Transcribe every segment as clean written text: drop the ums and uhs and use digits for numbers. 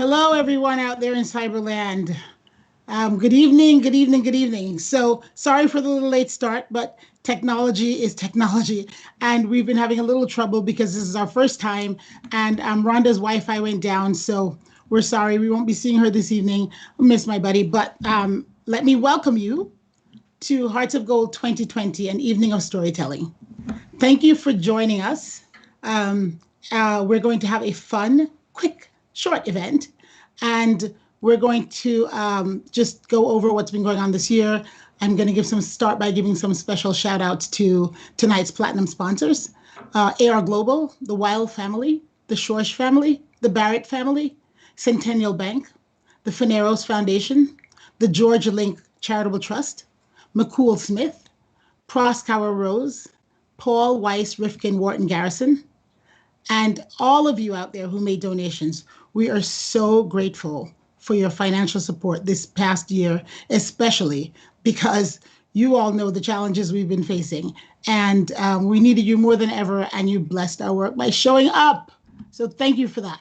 Hello, everyone out there in Cyberland. Good evening, good evening, good evening. So, sorry for the little late start, but technology is technology. And we've been having a little trouble because this is our first time, and Rhonda's Wi Fi went down. So, we're sorry. We won't be seeing her this evening. I miss my buddy. But let me welcome you to Hearts of Gold 2020, an evening of storytelling. Thank you for joining us. We're going to have a fun, quick, short event, and we're going to just go over what's been going on this year. I'm going to start by giving some special shout outs to tonight's platinum sponsors, AR Global, the Wild family, the Schorsch family, the Barrett family, Centennial Bank, the Faneros Foundation, the George Link Charitable Trust, McCool Smith, Proskauer Rose, Paul Weiss Rifkin Wharton Garrison, and all of you out there who made donations. We are so grateful for your financial support this past year, especially because you all know the challenges we've been facing. And we needed you more than ever, and you blessed our work by showing up. So thank you for that.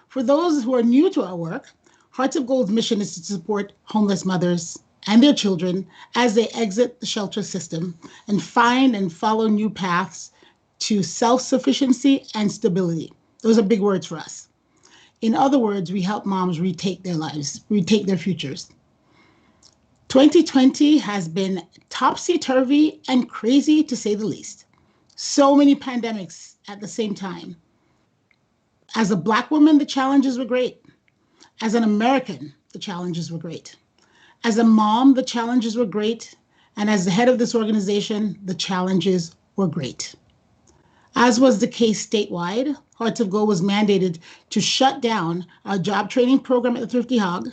For those who are new to our work, Hearts of Gold's mission is to support homeless mothers and their children as they exit the shelter system and find and follow new paths to self-sufficiency and stability. Those are big words for us. In other words, we help moms retake their lives, retake their futures. 2020 has been topsy-turvy and crazy, to say the least. So many pandemics at the same time. As a Black woman, the challenges were great. As an American, the challenges were great. As a mom, the challenges were great. And as the head of this organization, the challenges were great. As was the case statewide, Hearts of Gold was mandated to shut down our job training program at the Thrifty Hog,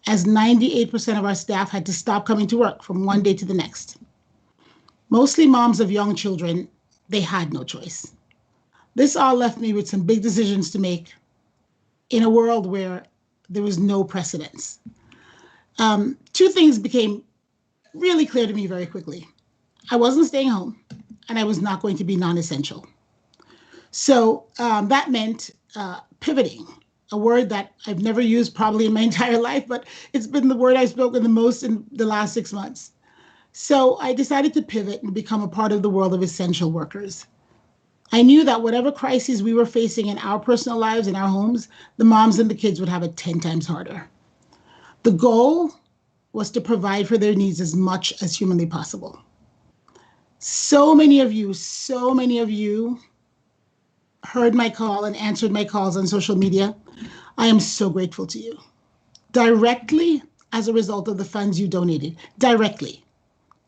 as 98% of our staff had to stop coming to work from one day to the next. Mostly moms of young children, they had no choice. This all left me with some big decisions to make in a world where there was no precedence. Two things became really clear to me very quickly. I wasn't staying home, and I was not going to be non-essential. So that meant pivoting, a word that I've never used probably in my entire life, but it's been the word I've spoken the most in the last 6 months. So I decided to pivot and become a part of the world of essential workers. I knew that whatever crises we were facing in our personal lives, in our homes, the moms and the kids would have it 10 times harder. The goal was to provide for their needs as much as humanly possible. So many of you heard my call and answered my calls on social media. I am so grateful to you. Directly as a result of the funds you donated, directly.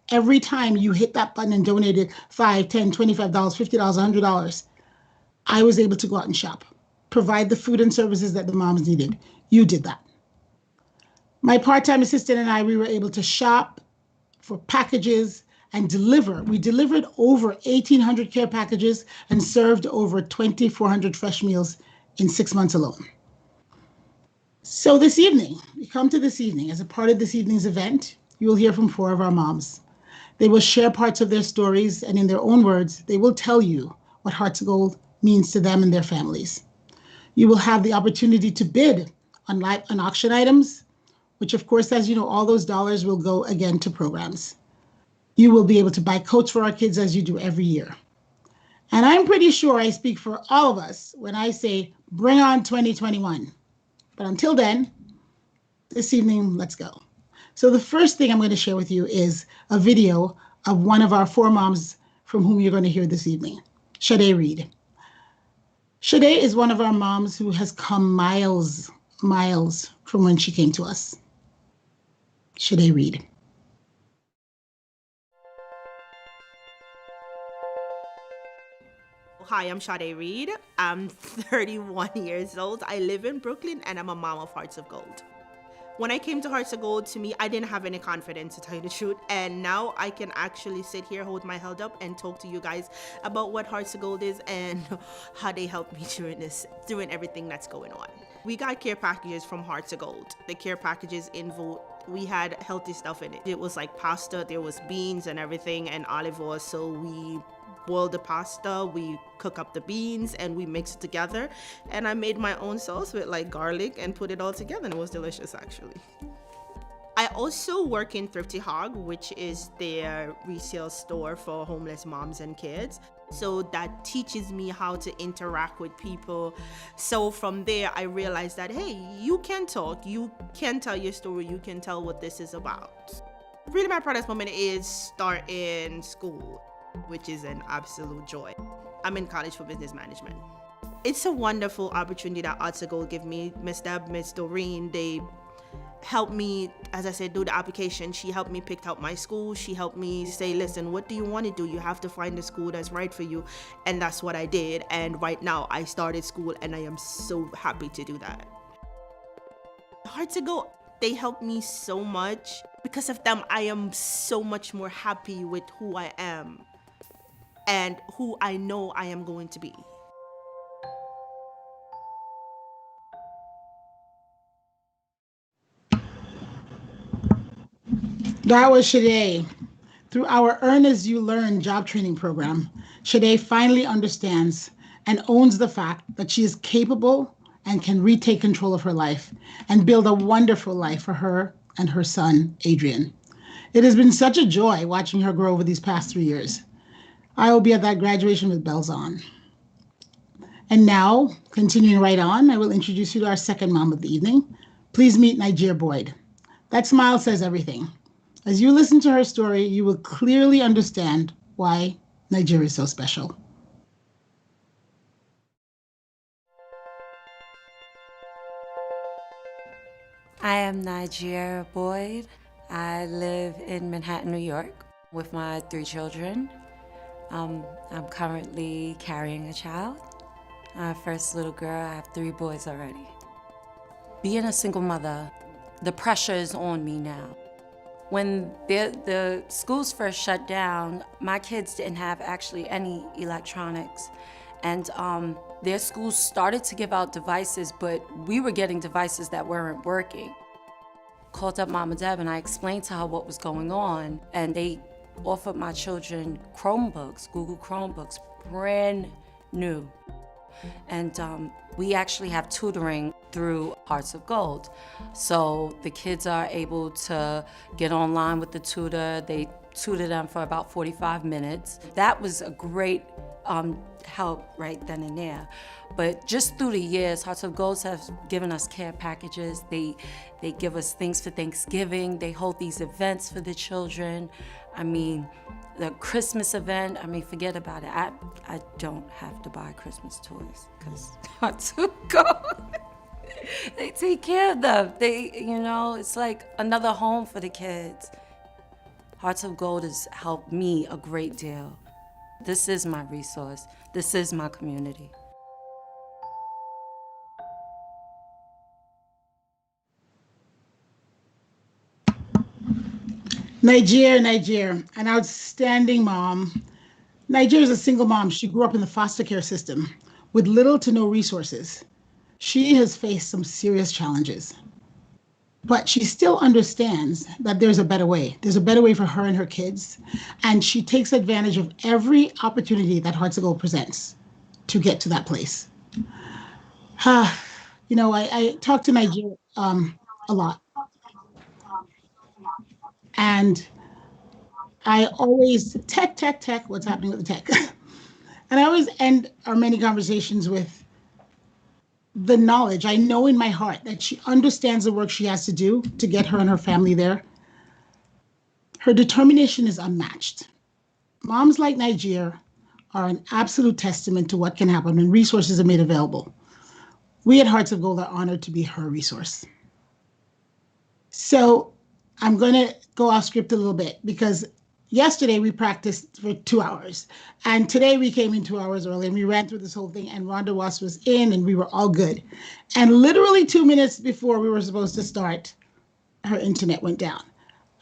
Every time you hit that button and donated $5, $10, $25, $50, $100, I was able to go out and shop, provide the food and services that the moms needed. You did that. My part-time assistant and I, we were able to shop for packages and deliver. We delivered over 1,800 care packages and served over 2,400 fresh meals in 6 months alone. So this evening, we come to this evening. As a part of this evening's event, you will hear from 4 of our moms. They will share parts of their stories, and in their own words, they will tell you what Hearts of Gold means to them and their families. You will have the opportunity to bid on auction items, which of course, as you know, all those dollars will go again to programs. You will be able to buy coats for our kids as you do every year. And I'm pretty sure I speak for all of us when I say, bring on 2021. But until then, this evening, let's go. So the first thing I'm going to share with you is a video of one of our 4 moms from whom you're going to hear this evening, Sade Reed. Sade is one of our moms who has come miles from when she came to us. Sade Reed. Hi, I'm Sade Reed. I'm 31 years old. I live in Brooklyn and I'm a mom of Hearts of Gold. When I came to Hearts of Gold, to me, I didn't have any confidence, to tell you the truth. And now I can actually sit here, hold my head up and talk to you guys about what Hearts of Gold is and how they helped me during everything that's going on. We got care packages from Hearts of Gold. The care packages we had healthy stuff in it. It was like pasta, there was beans and everything and olive oil. So we boil the pasta, we cook up the beans, and we mix it together. And I made my own sauce with like garlic and put it all together, and it was delicious actually. I also work in Thrifty Hog, which is their resale store for homeless moms and kids. So that teaches me how to interact with people. So from there, I realized that, hey, you can talk, you can tell your story, you can tell what this is about. Really, my proudest moment is starting school, which is an absolute joy. I'm in college for business management. It's a wonderful opportunity that Hearts of Gold give me. Miss Deb, Miss Doreen, they helped me, as I said, do the application. She helped me pick out my school. She helped me say, listen, what do you want to do? You have to find a school that's right for you. And that's what I did. And right now I started school and I am so happy to do that. Hearts of Gold, they helped me so much. Because of them, I am so much more happy with who I am and who I know I am going to be. That was Shade. Through our Earn As You Learn job training program, Shade finally understands and owns the fact that she is capable and can retake control of her life and build a wonderful life for her and her son, Adrian. It has been such a joy watching her grow over these past 3 years. I will be at that graduation with bells on. And now, continuing right on, I will introduce you to our second mom of the evening. Please meet Nigeria Boyd. That smile says everything. As you listen to her story, you will clearly understand why Nigeria is so special. I am Nigeria Boyd. I live in Manhattan, New York with my 3 children. I'm currently carrying a child. My first little girl, I have 3 boys already. Being a single mother, the pressure is on me now. When the schools first shut down, my kids didn't have actually any electronics. And their schools started to give out devices, but we were getting devices that weren't working. Called up Mama Deb and I explained to her what was going on, and they offered my children Chromebooks, Google Chromebooks, brand new. And we actually have tutoring through Hearts of Gold. So the kids are able to get online with the tutor. They tutor them for about 45 minutes. That was a great help right then and there. But just through the years, Hearts of Gold have given us care packages. They give us things for Thanksgiving. They hold these events for the children. I mean, the Christmas event, I mean, forget about it. I don't have to buy Christmas toys because Hearts of Gold, they take care of them. It's like another home for the kids. Hearts of Gold has helped me a great deal. This is my resource. This is my community. Nigeria, an outstanding mom. Nigeria is a single mom. She grew up in the foster care system with little to no resources. She has faced some serious challenges, but she still understands that there's a better way. There's a better way for her and her kids, and she takes advantage of every opportunity that Hearts of Gold presents to get to that place. I talk to Nigeria a lot. And I always, tech, what's happening with the tech? And I always end our many conversations with the knowledge. I know in my heart that she understands the work she has to do to get her and her family there. Her determination is unmatched. Moms like Nigeria are an absolute testament to what can happen when resources are made available. We at Hearts of Gold are honored to be her resource. So I'm going to go off script a little bit because yesterday we practiced for 2 hours and today we came in 2 hours early and we ran through this whole thing and Rhonda Ross was in and we were all good. And literally 2 minutes before we were supposed to start, her internet went down.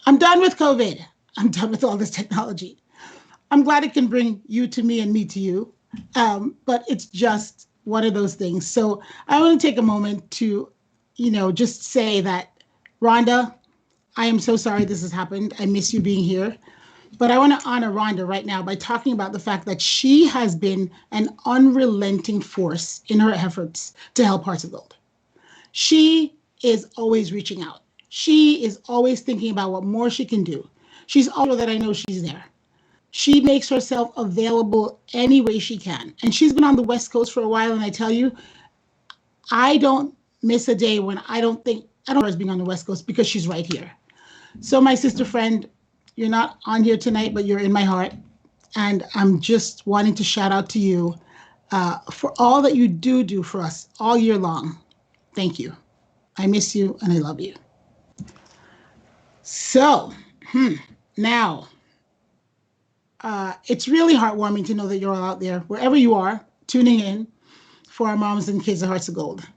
I'm done with COVID. I'm done with all this technology. I'm glad it can bring you to me and me to you. But it's just one of those things. So I want to take a moment to, just say that Rhonda, I am so sorry this has happened. I miss you being here. But I want to honor Rhonda right now by talking about the fact that she has been an unrelenting force in her efforts to help Hearts of Gold. She is always reaching out. She is always thinking about what more she can do. She's also that I know she's there. She makes herself available any way she can. And she's been on the West Coast for a while, and I tell you, I don't miss a day when I don't her as being on the West Coast because she's right here. So my sister friend, you're not on here tonight, but you're in my heart. And I'm just wanting to shout out to you for all that you do for us all year long. Thank you. I miss you and I love you. So now, it's really heartwarming to know that you're all out there, wherever you are, tuning in for our moms and kids at Hearts of Gold.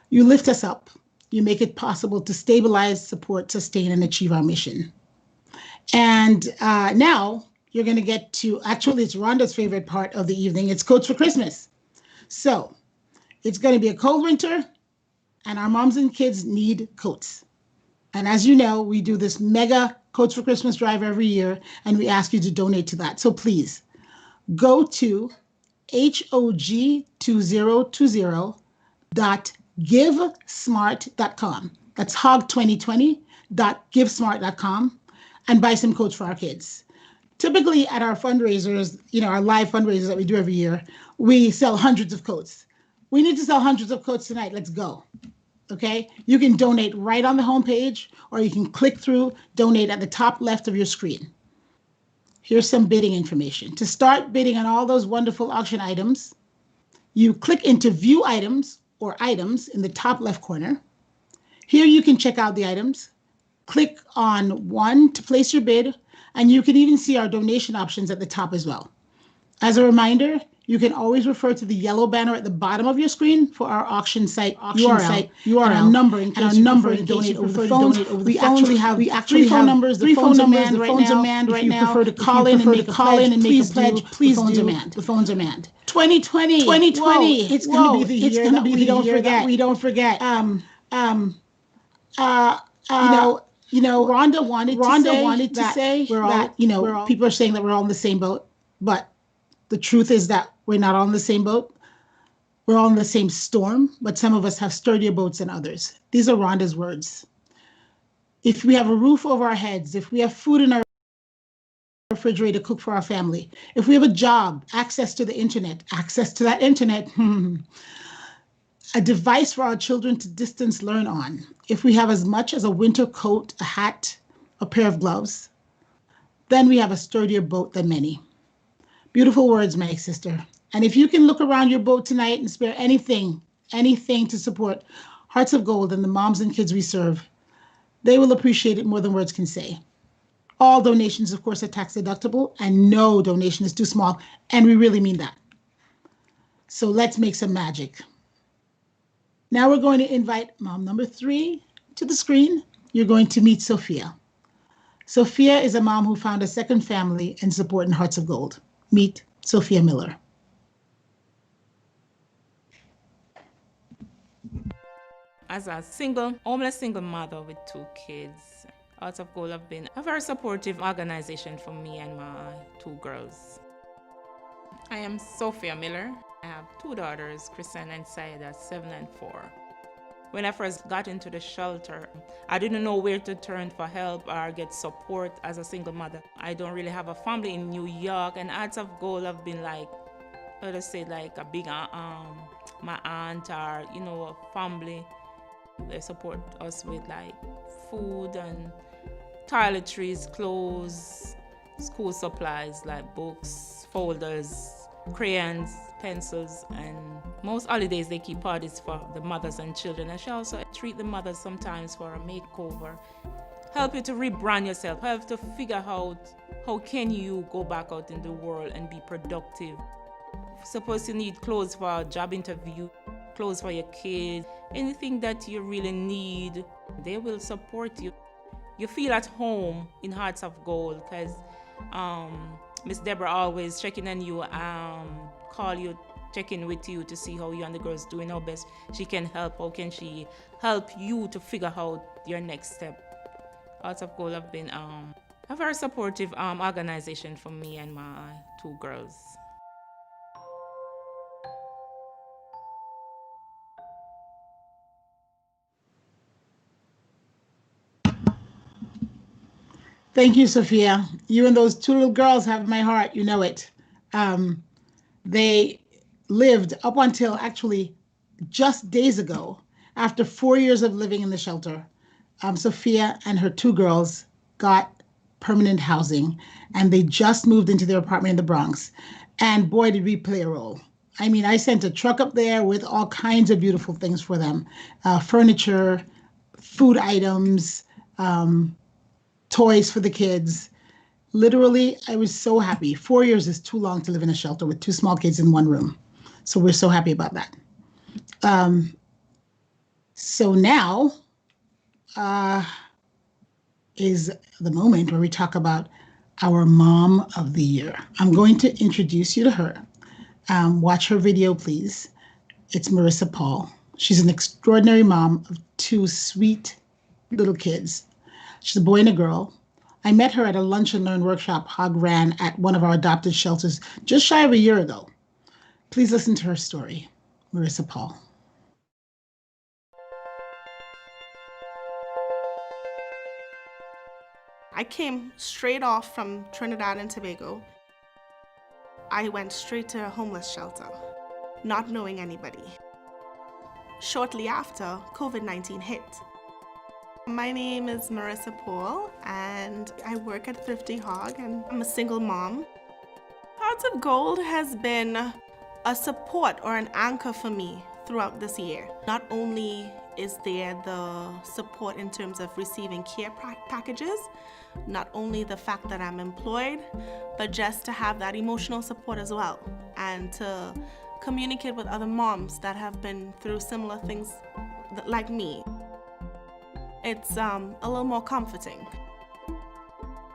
You lift us up. You make it possible to stabilize, support, sustain, and achieve our mission. And now you're going to get to, actually, it's Rhonda's favorite part of the evening. It's Coats for Christmas. So it's going to be a cold winter, and our moms and kids need coats. And as you know, we do this mega Coats for Christmas drive every year, and we ask you to donate to that. So please go to hog2020.givesmart.com. That's hog2020.givesmart.com, and buy some coats for our kids. Typically at our fundraisers, our live fundraisers that we do every year, we sell hundreds of coats. We need to sell hundreds of coats tonight. Let's go. Okay? You can donate right on the homepage, or you can click through donate at the top left of your screen. Here's some bidding information. To start bidding on all those wonderful auction items, you click into View Items or Items in the top left corner. Here you can check out the items. Click on one to place your bid, and you can even see our donation options at the top as well. As a reminder, you can always refer to the yellow banner at the bottom of your screen for our auction site URL, and our number in case you donate over the phone. We actually have three phone numbers. The phones are manned right now. If you prefer to call in and make a pledge, please do. The phones are manned. 2020. It's going to be the year that we don't forget. Rhonda wanted to say that people are saying that we're all in the same boat, but the truth is that we're not on the same boat. We're all in the same storm, but some of us have sturdier boats than others. These are Rhonda's words. If we have a roof over our heads, if we have food in our refrigerator to cook for our family, if we have a job, access to that internet, a device for our children to distance learn on, if we have as much as a winter coat, a hat, a pair of gloves, then we have a sturdier boat than many. Beautiful words, my sister. And if you can look around your boat tonight and spare anything to support Hearts of Gold and the moms and kids we serve, they will appreciate it more than words can say. All donations, of course, are tax deductible, and no donation is too small, and we really mean that. So let's make some magic. Now we're going to invite mom number 3 to the screen. You're going to meet Sophia. Sophia is a mom who found a second family and support in Hearts of Gold. Meet Sophia Miller. As a homeless single mother with 2 kids, Hearts of Gold have been a very supportive organization for me and my 2 girls. I am Sophia Miller. I have 2 daughters, Kristen and Saida, 7 and 4. When I first got into the shelter, I didn't know where to turn for help or get support as a single mother. I don't really have a family in New York, and Hearts of Gold have been like a big my aunt or a family. They support us with like food and toiletries, clothes, school supplies like books, folders, crayons, pencils, and most holidays they keep parties for the mothers and children. And she also treat the mothers sometimes for a makeover, help you to rebrand yourself, help to figure out how can you go back out in the world and be productive. Suppose you need clothes for a job interview, clothes for your kids, anything that you really need, they will support you. You feel at home in Hearts of Gold because Miss Deborah always checking on you, call you, check in with you to see how you and the girls doing, how best she can help, how can she help you to figure out your next step. Hearts of Gold have been a very supportive organization for me and my two girls. Thank you, Sophia. You and those two little girls have my heart. You know it. They lived up until actually just days ago, after 4 years of living in the shelter. Sophia and her two girls got permanent housing, and they just moved into their apartment in the Bronx. And boy, did we play a role. I mean, I sent a truck up there with all kinds of beautiful things for them, furniture, food items, toys for the kids. Literally, I was so happy. 4 years is too long to live in a shelter with two small kids in one room. So we're so happy about that. So now is the moment where we talk about our Mom of the Year. I'm going to introduce you to her. Watch her video, please. It's Marissa Paul. She's an extraordinary mom of two sweet little kids. She's a boy and a girl. I met her at a Lunch and Learn workshop Hog ran at one of our adopted shelters just shy of a year ago. Please listen to her story. Marissa Paul. I came straight off from Trinidad and Tobago. I went straight to a homeless shelter, not knowing anybody. Shortly after, COVID-19 hit. My name is Marissa Paul, and I work at Thrifty Hog, and I'm a single mom. Hearts of Gold has been a support or an anchor for me throughout this year. Not only is there the support in terms of receiving care packages, not only the fact that I'm employed, but just to have that emotional support as well, and to communicate with other moms that have been through similar things like me. It's a little more comforting.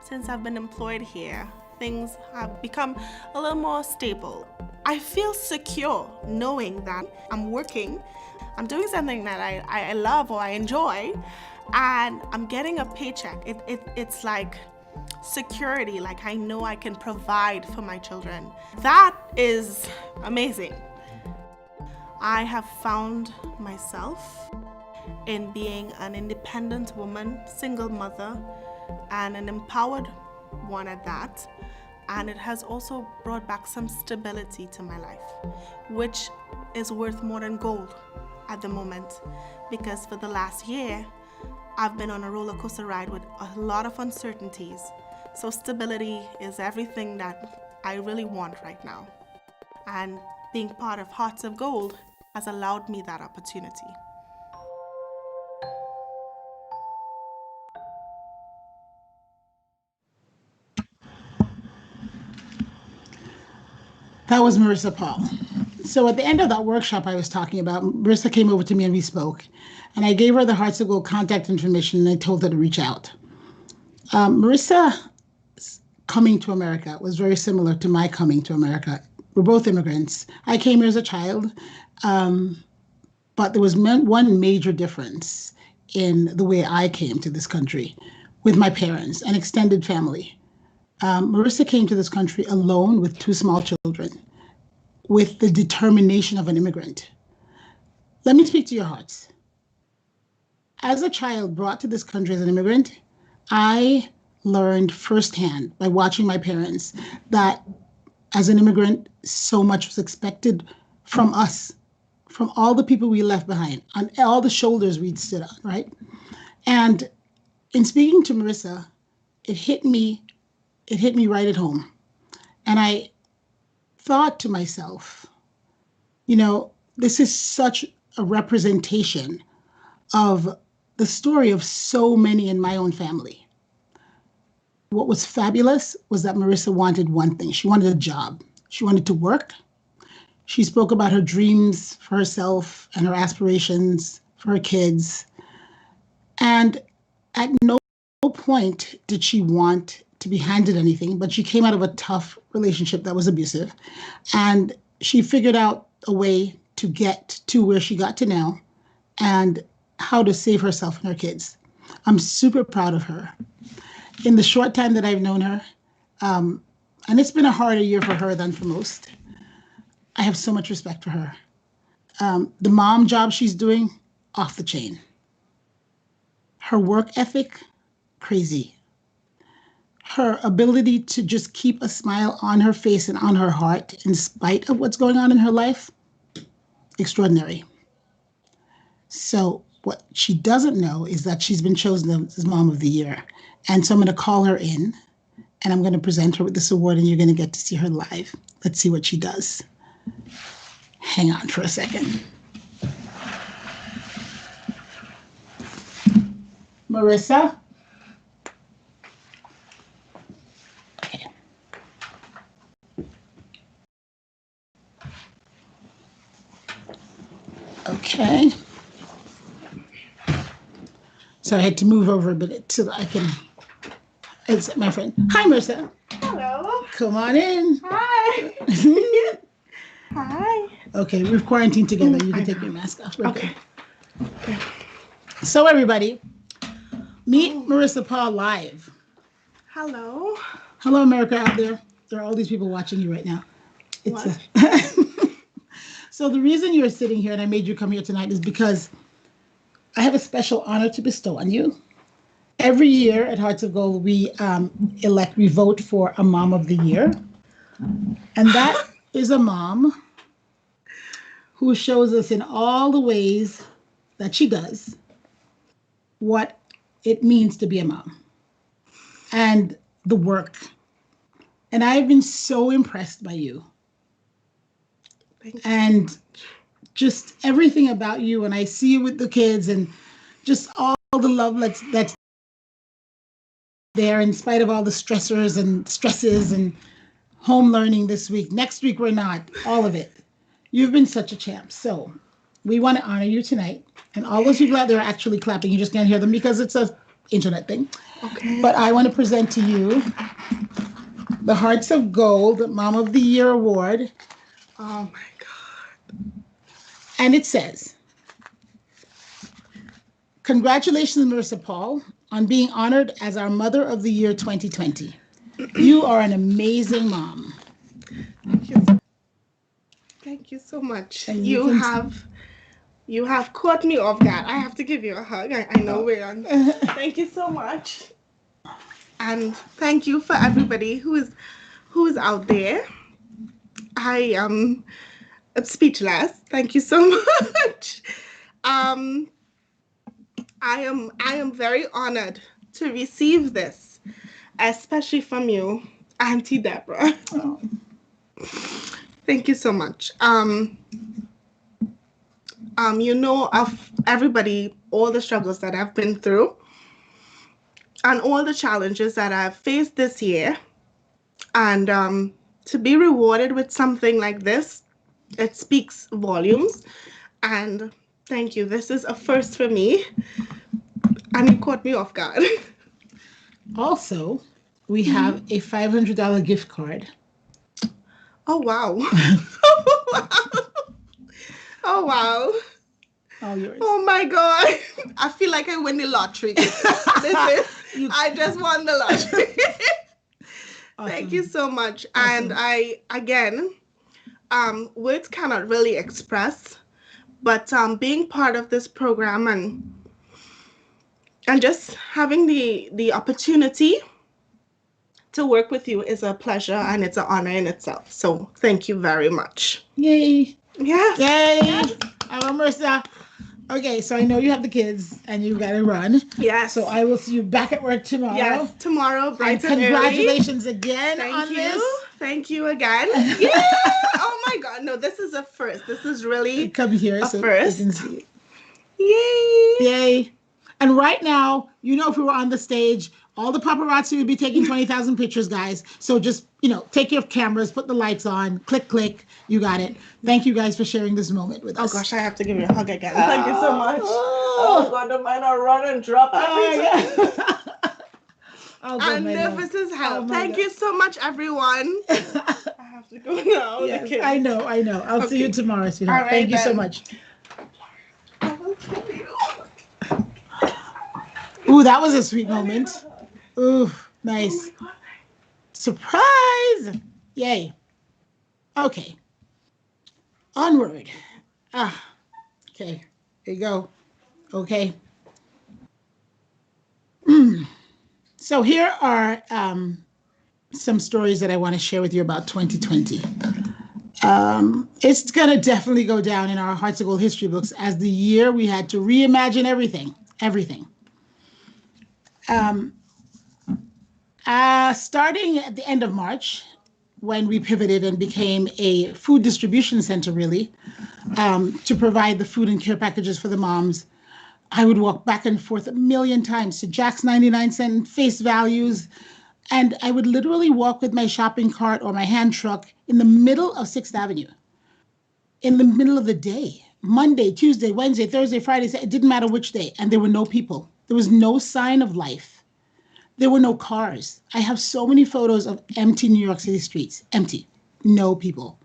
Since I've been employed here, things have become a little more stable. I feel secure knowing that I'm working, I'm doing something that I love or I enjoy, and I'm getting a paycheck. It's like security, like I know I can provide for my children. That is amazing. I have found myself in being an independent woman, single mother, and an empowered one at that. And it has also brought back some stability to my life, which is worth more than gold at the moment, because for the last year, I've been on a roller coaster ride with a lot of uncertainties. So stability is everything that I really want right now. And being part of Hearts of Gold has allowed me that opportunity. That was Marissa Paul. So at the end of that workshop I was talking about, Marissa came over to me and we spoke. And I gave her the Hearts of Gold contact information and I told her to reach out. Marissa's coming to America was very similar to my coming to America. We're both immigrants. I came here as a child, but there was one major difference in the way I came to this country with my parents and extended family. Marissa came to this country alone with two small children, with the determination of an immigrant. Let me speak to your hearts. As a child brought to this country as an immigrant, I learned firsthand by watching my parents that as an immigrant, so much was expected from us, from all the people we left behind, on all the shoulders we'd stood on, right? And in speaking to Marissa, it hit me right at home. And I thought to myself, you know, this is such a representation of the story of so many in my own family. What was fabulous was that Marissa wanted one thing. She wanted a job. She wanted to work. She spoke about her dreams for herself and her aspirations for her kids. And at no point did she want to be handed anything, but she came out of a tough relationship that was abusive. And she figured out a way to get to where she got to now and how to save herself and her kids. I'm super proud of her. in the short time that I've known her, and it's been a harder year for her than for most, I have so much respect for her. The mom job she's doing, off the chain. Her work ethic, crazy. Her ability to just keep a smile on her face and on her heart in spite of what's going on in her life, extraordinary. So what she doesn't know is that she's been chosen as Mom of the Year. And so I'm going to call her in and I'm going to present her with this award and you're going to get to see her live. Let's see what she does. Hang on for a second. Marissa? Okay. Okay. So I had to move over a bit so that I can. It's my friend. Hi, Marissa. Hello. Come on in. Hi. Hi. Okay, we've quarantined together. You can take your mask off. Okay. So everybody, meet Marissa Paul live. Hello. Hello, America out there. There are all these people watching you right now. It's So the reason you're sitting here and I made you come here tonight is because I have a special honor to bestow on you. Every year at Hearts of Gold, we vote for a Mom of the Year. And that is a mom who shows us in all the ways that she does what it means to be a mom and the work. And I've been so impressed by you. And just everything about you. And I see you with the kids and just all the love that's there in spite of all the stressors and stresses and home learning this week. Next week, we're not. All of it. You've been such a champ. So we want to honor you tonight. And all those people out there are actually clapping. You just can't hear them because it's a internet thing. Okay. But I want to present to you the Hearts of Gold Mom of the Year Award. Oh my God. And it says, congratulations, Marissa Paul, on being honored as our Mother of the Year 2020. You are an amazing mom. Thank you. Thank you so much. And You have caught me off guard. I have to give you a hug. I know we're on. Thank you so much. And thank you for everybody who is out there. I am speechless. Thank you so much. I am very honored to receive this, especially from you, Auntie Deborah. Oh. Thank you so much. You know of everybody, all the struggles that I've been through and all the challenges that I've faced this year. And to be rewarded with something like this, it speaks volumes. And thank you. This is a first for me. And you caught me off guard. Also, we have a $500 gift card. Oh, wow. Oh, wow. All yours. Oh, my God. I feel like I win the lottery. I just won the lottery. Awesome. Thank you so much. Awesome. And I, again, words cannot really express, but being part of this program and just having the opportunity to work with you is a pleasure and it's an honor in itself. So thank you very much. Yay. Yes. Yay. Yes. I'm Marissa. Okay, so I know you have the kids and you gotta run. Yes. So I will see you back at work tomorrow. Yes, tomorrow, bright and congratulations again Thank on you. this. Thank you again. Yeah. Oh my God. No, this is a first. This is really Come here a so first. you can see. Yay. Yay. And right now, you know, if we were on the stage, all the paparazzi would be taking 20,000 pictures, guys. So just, take your cameras, put the lights on, click, click. You got it. Thank you guys for sharing this moment with us. Oh gosh, I have to give you a hug again. Thank you so much. Oh God, don't mind I run and drop everything. I'm nervous as hell. Thank you so much, everyone. I have to go now. Yes, I know. I'll see you tomorrow, sweetheart. All right, Thank you so then. much. I will kill you. Ooh, that was a sweet moment. Ooh, nice. Surprise! Yay. Okay. Onward. Ah, okay. There you go. Okay. So here are some stories that I want to share with you about 2020. It's going to definitely go down in our Hearts of Gold history books as the year we had to reimagine everything. Everything. Starting at the end of March, when we pivoted and became a food distribution center, really, to provide the food and care packages for the moms, I would walk back and forth a million times to Jack's 99-cent face values. And I would literally walk with my shopping cart or my hand truck in the middle of 6th Avenue, in the middle of the day, Monday, Tuesday, Wednesday, Thursday, Friday, it didn't matter which day. And there were no people. There was no sign of life. There were no cars. I have so many photos of empty New York City streets, empty, no people.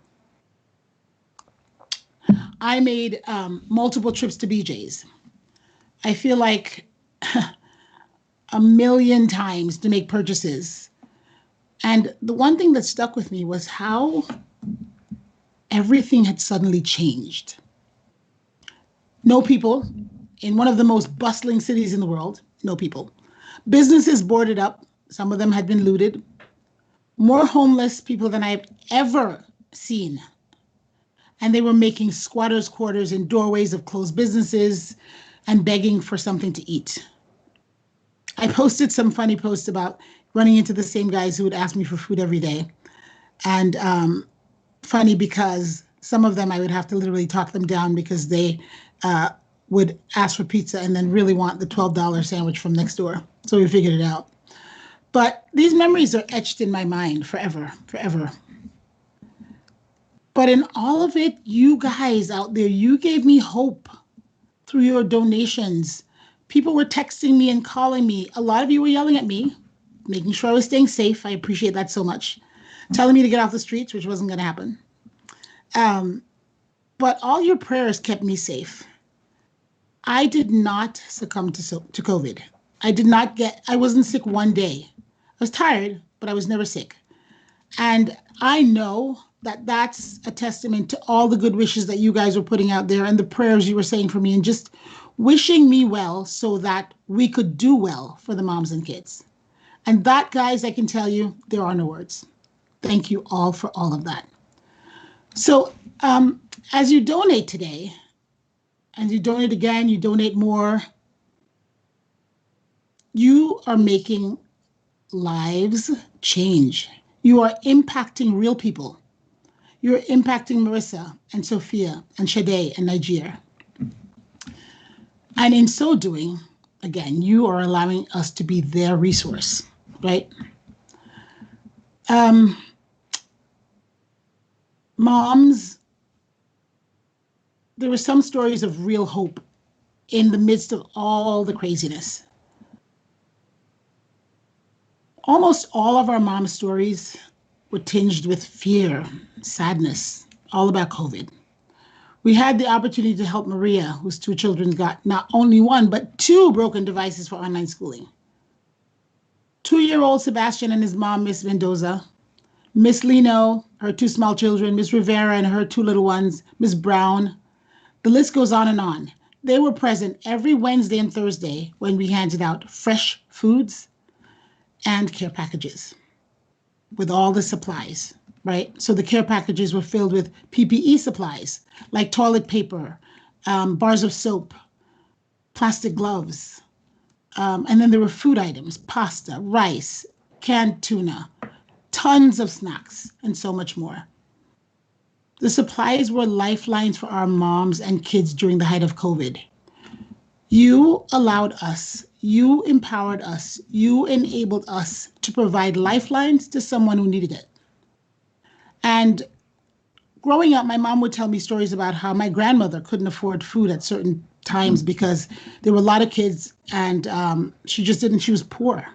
I made multiple trips to BJ's. I feel like a million times to make purchases. And the one thing that stuck with me was how everything had suddenly changed. No people in one of the most bustling cities in the world, no people. Businesses boarded up, some of them had been looted. More homeless people than I've ever seen. And they were making squatters' quarters in doorways of closed businesses and begging for something to eat. I posted some funny posts about running into the same guys who would ask me for food every day. And funny because some of them I would have to literally talk them down because they would ask for pizza and then really want the $12 sandwich from next door. So we figured it out. But these memories are etched in my mind forever, forever. But in all of it, you guys out there, you gave me hope through your donations. People were texting me and calling me. A lot of you were yelling at me, making sure I was staying safe. I appreciate that so much. Telling me to get off the streets, which wasn't going to happen. But all your prayers kept me safe. I did not succumb to COVID. I wasn't sick one day. I was tired, but I was never sick. And I know that that's a testament to all the good wishes that you guys were putting out there and the prayers you were saying for me and just wishing me well so that we could do well for the moms and kids. And that, guys, I can tell you, there are no words. Thank you all for all of that. So as you donate today, and you donate again, you donate more, you are making lives change. You are impacting real people. You're impacting Marissa and Sophia and Shade and Niger. And in so doing, again, you are allowing us to be their resource, right? Moms, there were some stories of real hope in the midst of all the craziness. Almost all of our mom stories were tinged with fear, sadness, all about COVID. We had the opportunity to help Maria, whose 2 children got not only 1, but 2 broken devices for online schooling. 2-year-old Sebastian and his mom, Miss Mendoza, Miss Lino, her 2 small children, Miss Rivera and her 2 little ones, Miss Brown. The list goes on and on. They were present every Wednesday and Thursday when we handed out fresh foods and care packages with all the supplies, right? So the care packages were filled with PPE supplies like toilet paper, bars of soap, plastic gloves. And then there were food items, pasta, rice, canned tuna, tons of snacks, and so much more. The supplies were lifelines for our moms and kids during the height of COVID. You allowed us, you empowered us, you enabled us to provide lifelines to someone who needed it. And growing up, my mom would tell me stories about how my grandmother couldn't afford food at certain times because there were a lot of kids and she was poor.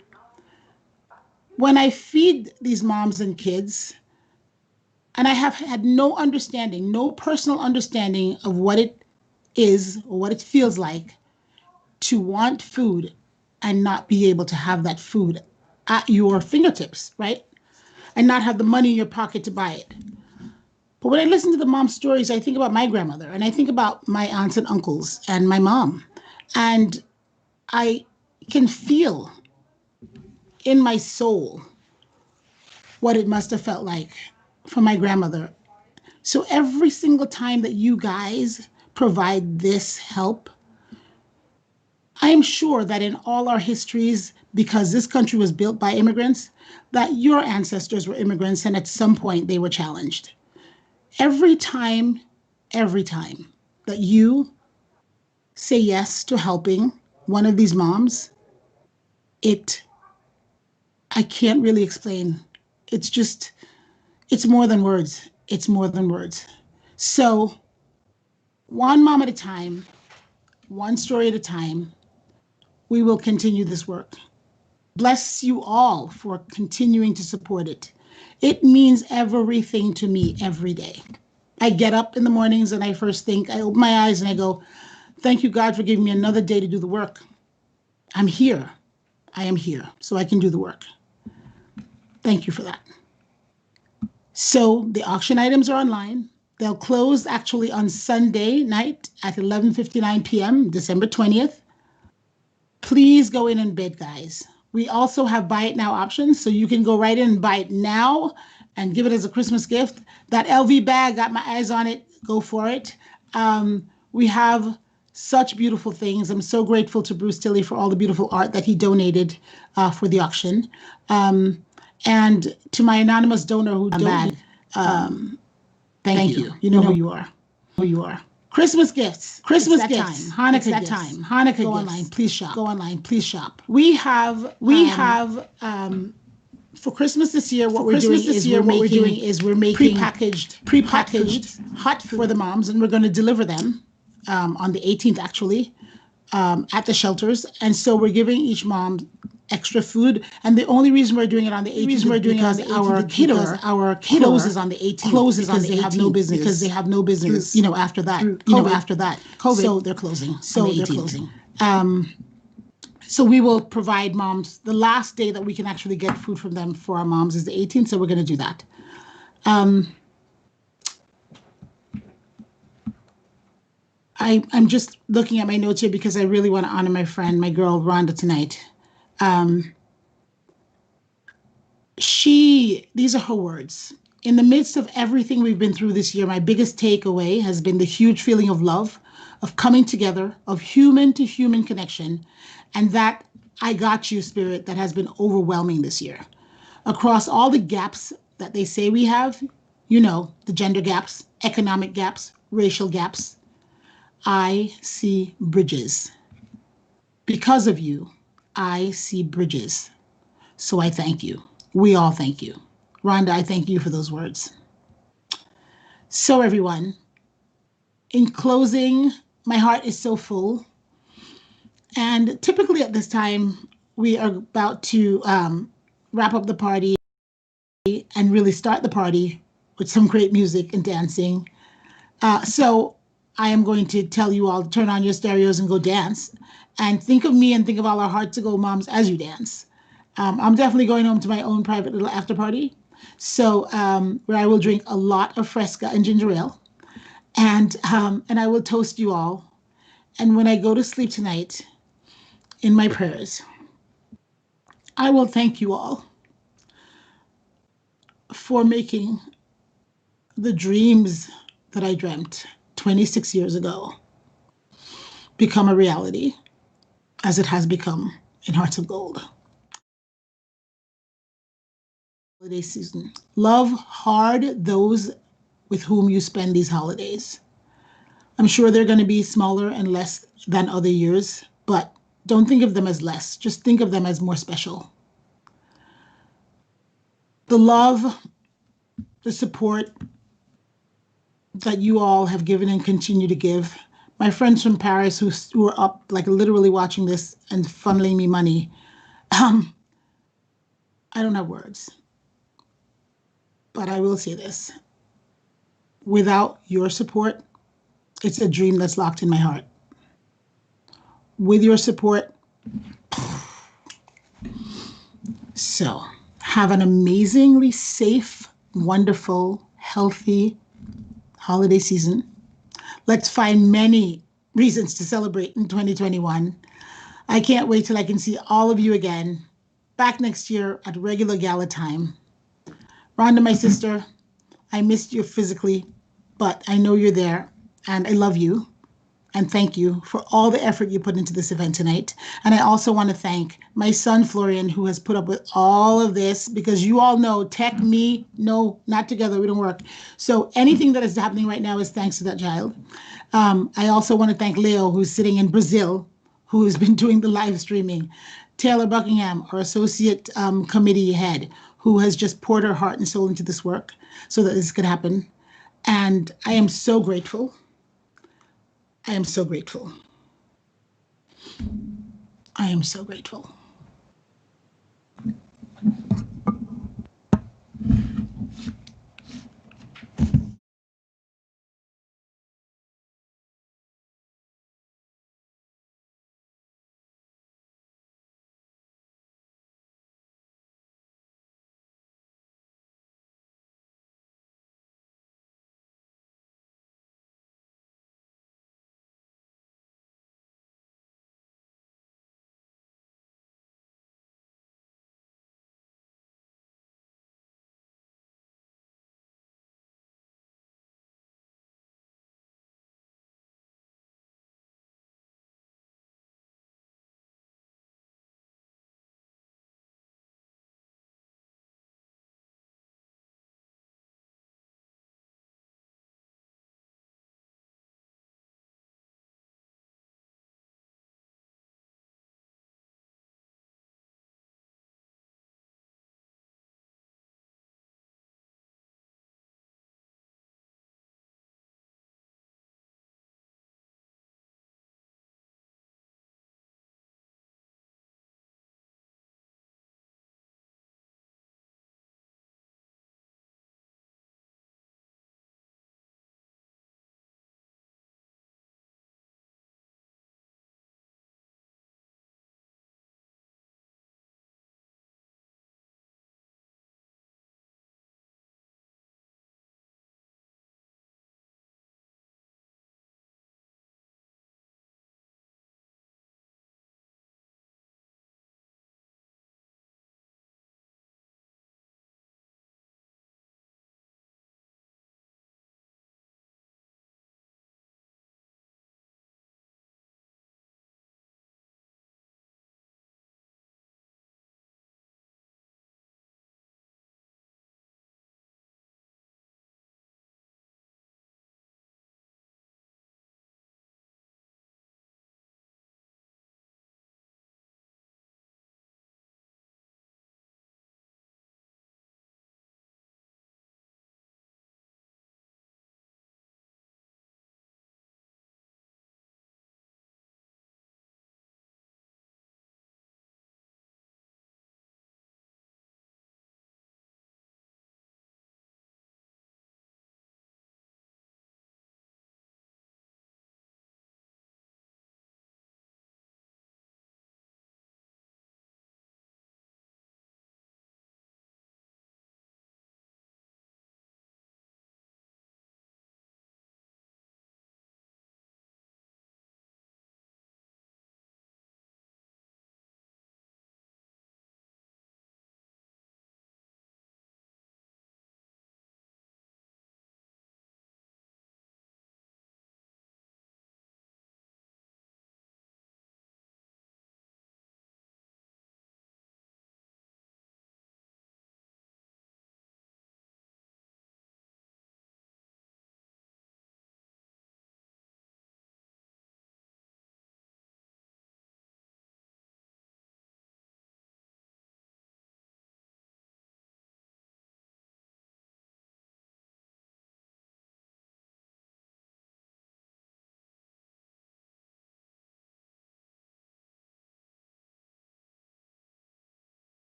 When I feed these moms and kids, and I have had no understanding, no personal understanding of what it is or what it feels like to want food and not be able to have that food at your fingertips, right? And not have the money in your pocket to buy it. But when I listen to the mom stories, I think about my grandmother and I think about my aunts and uncles and my mom. And I can feel in my soul what it must have felt like for my grandmother. So every single time that you guys provide this help, I am sure that in all our histories, because this country was built by immigrants, that your ancestors were immigrants and at some point they were challenged. Every time that you say yes to helping one of these moms, I can't really explain. It's more than words. It's more than words. So one mom at a time, one story at a time, we will continue this work. Bless you all for continuing to support it. It means everything to me every day. I get up in the mornings and I open my eyes and I go, thank you, God, for giving me another day to do the work. I'm here. I am here so I can do the work. Thank you for that. So the auction items are online. They'll close actually on Sunday night at 11:59 p.m., December 20th. Please go in and bid, guys. We also have buy it now options, so you can go right in and buy it now and give it as a Christmas gift. That LV bag, got my eyes on it. Go for it. We have such beautiful things. I'm so grateful to Bruce Tilley for all the beautiful art that he donated for the auction. And to my anonymous donor who donated, thank you. You know who you are. Who you are. Christmas gifts. Christmas gifts. Time. Hanukkah gifts. Time. Hanukkah Go gifts. Online, please shop. Go online, please shop. We have for Christmas this year. What we're doing is we're making prepackaged hot food for the moms, and we're going to deliver them on the 18th actually at the shelters. And so we're giving each mom extra food, and the only reason we're doing it on the 18th is because our caterer closes on the 18th because they have no business after that COVID, so they're closing. So we will provide moms the last day that we can actually get food from them for our moms is the 18th, so we're going to do that. I'm just looking at my notes here because I really want to honor my friend, my girl Rhonda tonight. These are her words. In the midst of everything we've been through this year, my biggest takeaway has been the huge feeling of love, of coming together, of human to human connection, and that I got you spirit that has been overwhelming this year. Across all the gaps that they say we have, the gender gaps, economic gaps, racial gaps, I see bridges. Because of you, I see bridges. So I thank you. We all thank you. Rhonda, I thank you for those words. So everyone, in closing, my heart is so full. And typically at this time, we are about to wrap up the party and really start the party with some great music and dancing. So I am going to tell you all to turn on your stereos and go dance. And think of me and think of all our Heart to Go moms as you dance. I'm definitely going home to my own private little after party. So where I will drink a lot of Fresca and ginger ale. And I will toast you all. And when I go to sleep tonight, in my prayers, I will thank you all for making the dreams that I dreamt 26 years ago become a reality, as it has become in Hearts of Gold. Holiday season. Love hard those with whom you spend these holidays. I'm sure they're going to be smaller and less than other years, but don't think of them as less. Just think of them as more special. The love, the support that you all have given and continue to give. My friends from Paris who are up, like literally watching this and funneling me money. I don't have words. But I will say this. Without your support, it's a dream that's locked in my heart. With your support, So have an amazingly safe, wonderful, healthy holiday season. Let's find many reasons to celebrate in 2021. I can't wait till I can see all of you again back next year at regular gala time. Rhonda, my sister, I missed you physically, but I know you're there and I love you. And thank you for all the effort you put into this event tonight. And I also want to thank my son, Florian, who has put up with all of this, because you all know tech, me, no, not together, we don't work. So anything that is happening right now is thanks to that child. I also want to thank Leo, who's sitting in Brazil, who has been doing the live streaming. Taylor Buckingham, our associate committee head, who has just poured her heart and soul into this work so that this could happen. And I am so grateful. I am so grateful. I am so grateful.